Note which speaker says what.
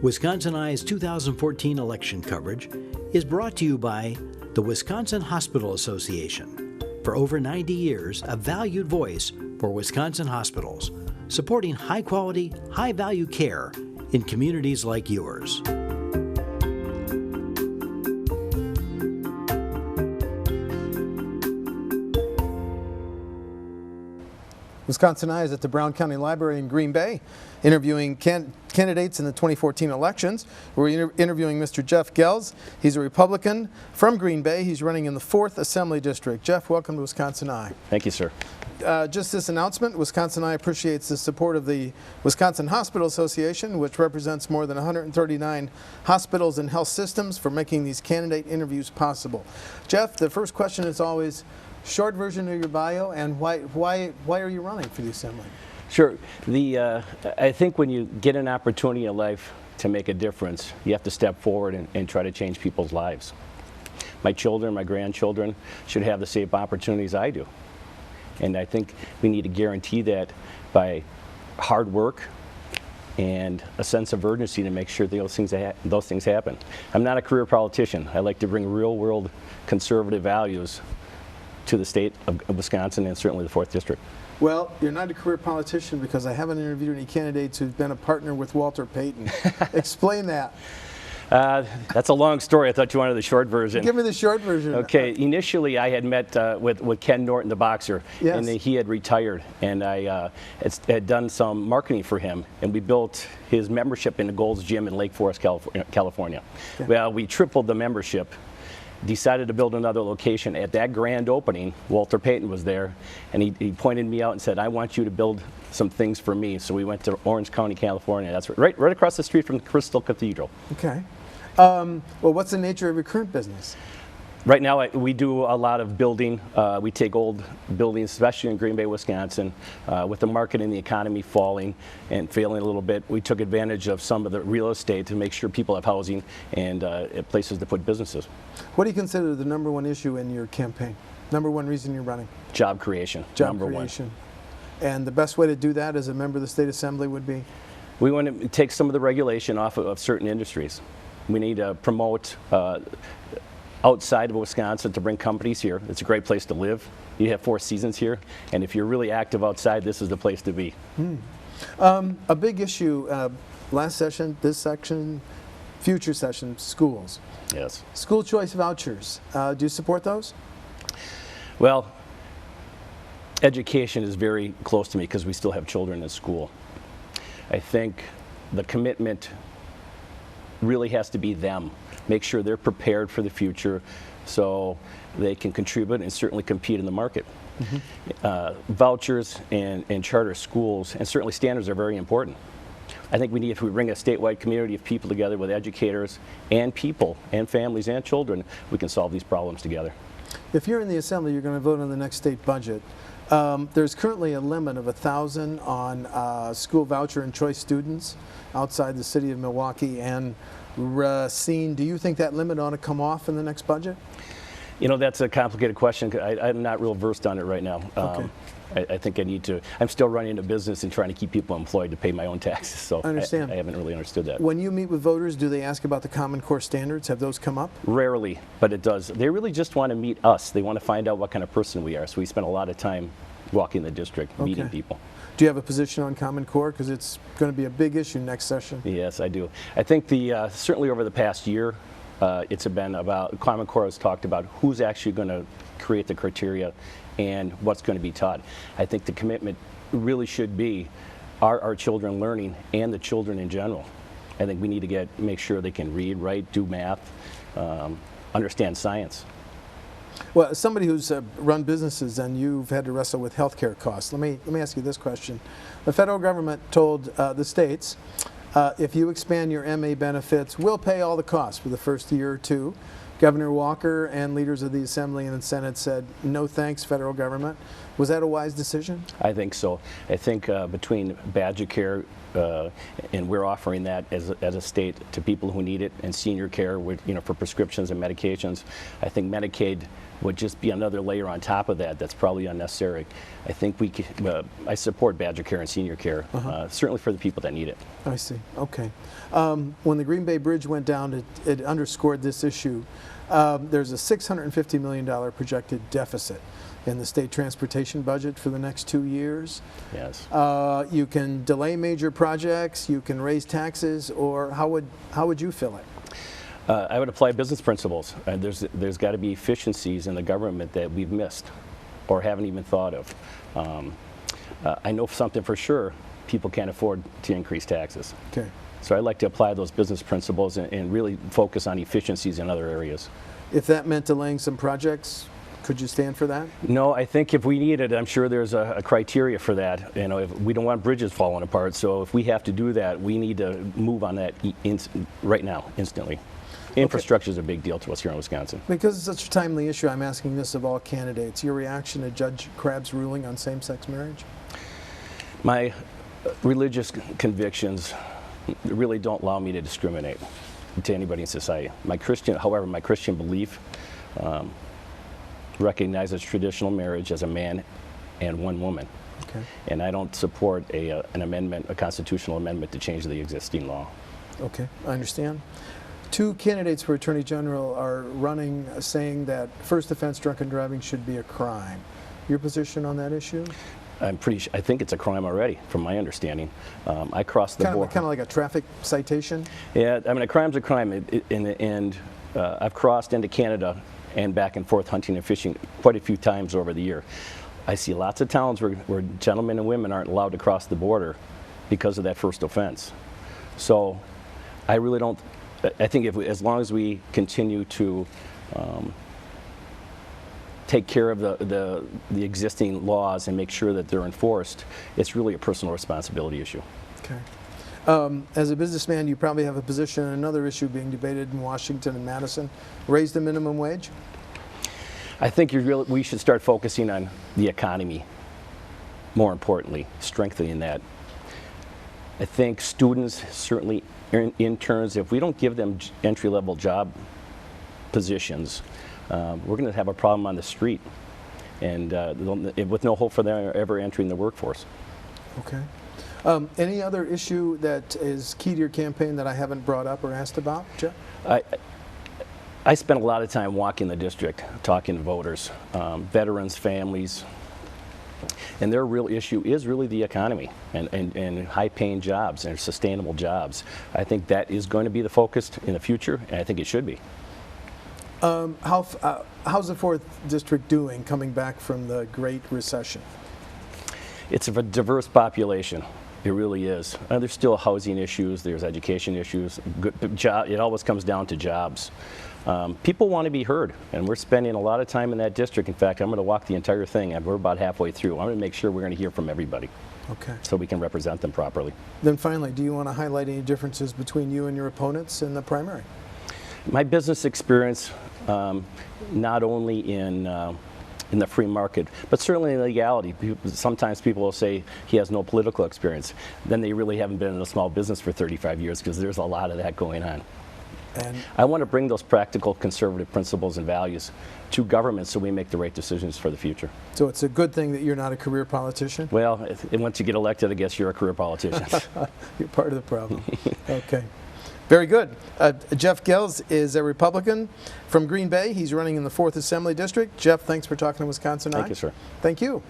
Speaker 1: Wisconsin Eye's 2014 election coverage is brought to you by the Wisconsin Hospital Association. For over 90 years, a valued voice for Wisconsin hospitals, supporting high-quality, high-value care in communities like yours.
Speaker 2: Wisconsin Eye is at the Brown County Library in Green Bay, interviewing candidates in the 2014 elections. We're interviewing Mr. Jeff Goelz. He's a Republican from Green Bay. He's running in the 4th Assembly District. Jeff, welcome to Wisconsin Eye.
Speaker 3: Thank you, sir.
Speaker 2: Just this announcement, Wisconsin Eye appreciates the support of the Wisconsin Hospital Association, which represents more than 139 hospitals and health systems, for making these candidate interviews possible. Jeff, the first question is always, short version of your bio, and why are you running for the Assembly?
Speaker 3: Sure. I think when you get an opportunity in life to make a difference, you have to step forward and try to change people's lives. My children, my grandchildren should have the same opportunities I do. And I think we need to guarantee that by hard work and a sense of urgency to make sure those things happen. I'm not a career politician. I like to bring real-world conservative values to the state of Wisconsin and certainly the 4th District.
Speaker 2: Well, you're not a career politician because I haven't interviewed any candidates who've been a partner with Walter Payton. Explain that.
Speaker 3: That's a long story. I thought you wanted the short version.
Speaker 2: Give me the short version.
Speaker 3: Okay. Initially, I had met with Ken Norton, the boxer,
Speaker 2: yes.
Speaker 3: And he had retired, and I had done some marketing for him, and we built his membership in the Goelz gym in Lake Forest, California. Okay. Well, we tripled the membership. Decided to build another location. At that grand opening, Walter Payton was there, and he pointed me out and said, "I want you to build some things for me." So we went to Orange County, California. That's right across the street from Crystal Cathedral.
Speaker 2: Okay. Well, what's the nature of your current business?
Speaker 3: Right now, we do a lot of building. We take old buildings, especially in Green Bay, Wisconsin, with the market and the economy falling and failing a little bit. We took advantage of some of the real estate to make sure people have housing and places to put businesses.
Speaker 2: What do you consider the #1 issue in your campaign? #1 reason you're running?
Speaker 3: Job creation.
Speaker 2: Job creation. And the best way to do that as a member of the State Assembly would be?
Speaker 3: We want to take some of the regulation off of certain industries. We need to promote outside of Wisconsin to bring companies here. It's a great place to live. You have 4 seasons here, and if you're really active outside, this is the place to be.
Speaker 2: A big issue last session, this section, future session, schools.
Speaker 3: Yes.
Speaker 2: School choice vouchers. Do you support those?
Speaker 3: Well, education is very close to me because we still have children in school. I think the commitment really has to be them. Make sure they're prepared for the future so they can contribute and certainly compete in the market. Mm-hmm. Vouchers and charter schools and certainly standards are very important. I think if we bring a statewide community of people together with educators and people and families and children, we can solve these problems together.
Speaker 2: If you're in the Assembly, you're going to vote on the next state budget. There's currently a limit of 1,000 on school voucher and choice students outside the city of Milwaukee and Racine. Do you think that limit ought to come off in the next budget?
Speaker 3: You know, that's a complicated question. I'm not real versed on it right now.
Speaker 2: Okay.
Speaker 3: I think I need to. I'm still running a business and trying to keep people employed to pay my own taxes, so
Speaker 2: I understand.
Speaker 3: I haven't really understood that.
Speaker 2: When you meet with voters, do they ask about the Common Core standards? Have those come up?
Speaker 3: Rarely, but it does. They really just want to meet us. They want to find out what kind of person we are, so we spend a lot of time walking the district, meeting people.
Speaker 2: Do you have a position on Common Core? Because it's going to be a big issue next session.
Speaker 3: Yes, I do. I think certainly over the past year, it's been about, Common Core has talked about who's actually going to create the criteria and what's going to be taught. I think the commitment really should be, are our children learning and the children in general? I think we need to make sure they can read, write, do math, understand science.
Speaker 2: Well, as somebody who's run businesses and you've had to wrestle with healthcare costs, let me ask you this question. The federal government told the states, if you expand your MA benefits, we'll pay all the costs for the first year or 2. Governor Walker and leaders of the Assembly and the Senate said, no thanks, federal government. Was that a wise decision?
Speaker 3: I think so. I think between Badger Care, and we're offering that as a state to people who need it, and senior care with, for prescriptions and medications. I think Medicaid would just be another layer on top of that that's probably unnecessary. I think I support Badger Care and senior care, certainly for the people that need it.
Speaker 2: I see. Okay. When the Green Bay Bridge went down, it underscored this issue. There's a $650 million projected deficit in the state transportation budget for the next 2 years.
Speaker 3: Yes.
Speaker 2: You can delay major projects, you can raise taxes, or how would you fill it?
Speaker 3: I would apply business principles. There's got to be efficiencies in the government that we've missed or haven't even thought of. I know something for sure, people can't afford to increase taxes.
Speaker 2: Okay.
Speaker 3: So I'd like to apply those business principles and really focus on efficiencies in other areas.
Speaker 2: If that meant delaying some projects, could you stand for that?
Speaker 3: No, I think if we need it, I'm sure there's a criteria for that. If we don't want bridges falling apart, so if we have to do that, we need to move on that right now, instantly. Infrastructure is a big deal to us here in Wisconsin.
Speaker 2: Because it's such a timely issue, I'm asking this of all candidates. Your reaction to Judge Crabb's ruling on same-sex marriage?
Speaker 3: My religious convictions really don't allow me to discriminate to anybody in society. However, my Christian belief recognizes traditional marriage as a man and one woman.
Speaker 2: Okay.
Speaker 3: And I don't support a constitutional amendment to change the existing law.
Speaker 2: Okay, I understand. 2 candidates for Attorney General are running saying that first offense drunken driving should be a crime. Your position on that issue?
Speaker 3: I think it's a crime already, from my understanding. I crossed the border.
Speaker 2: Kind of like a traffic citation?
Speaker 3: Yeah, I mean, a crime's a crime, and I've crossed into Canada and back and forth hunting and fishing quite a few times over the year. I see lots of towns where gentlemen and women aren't allowed to cross the border because of that first offense. So I really don't. I think as long as we continue to take care of the existing laws and make sure that they're enforced, it's really a personal responsibility issue.
Speaker 2: Okay. As a businessman, you probably have a position on another issue being debated in Washington and Madison. Raise the minimum wage?
Speaker 3: I think we should start focusing on the economy, more importantly, strengthening that. I think students, certainly interns, if we don't give them entry-level job positions, we're going to have a problem on the street, and with no hope for them ever entering the workforce.
Speaker 2: Okay. Any other issue that is key to your campaign that I haven't brought up or asked about, Jeff?
Speaker 3: I spent a lot of time walking the district, talking to voters, veterans, families, and their real issue is really the economy and high-paying jobs and sustainable jobs. I think that is going to be the focus in the future, and I think it should be.
Speaker 2: How's the 4th District doing coming back from the Great Recession?
Speaker 3: It's a diverse population. It really is. There's still housing issues, there's education issues. It always comes down to jobs. People want to be heard, and we're spending a lot of time in that district. In fact, I'm going to walk the entire thing, and we're about halfway through. I'm going to make sure we're going to hear from everybody.
Speaker 2: Okay.
Speaker 3: So we can represent them properly.
Speaker 2: Then finally, do you want to highlight any differences between you and your opponents in the primary?
Speaker 3: My business experience, not only in the free market, but certainly in legality. Sometimes people will say he has no political experience. Then they really haven't been in a small business for 35 years, because there's a lot of that going on. And I want to bring those practical conservative principles and values to government so we make the right decisions for the future.
Speaker 2: So it's a good thing that you're not a career politician?
Speaker 3: Well, once you get elected, I guess you're a career politician.
Speaker 2: You're part of the problem. Okay. Very good. Jeff Goelz is a Republican from Green Bay. He's running in the 4th Assembly District. Jeff, thanks for talking to Wisconsin Eye.
Speaker 3: Thank you, sir.
Speaker 2: Thank you.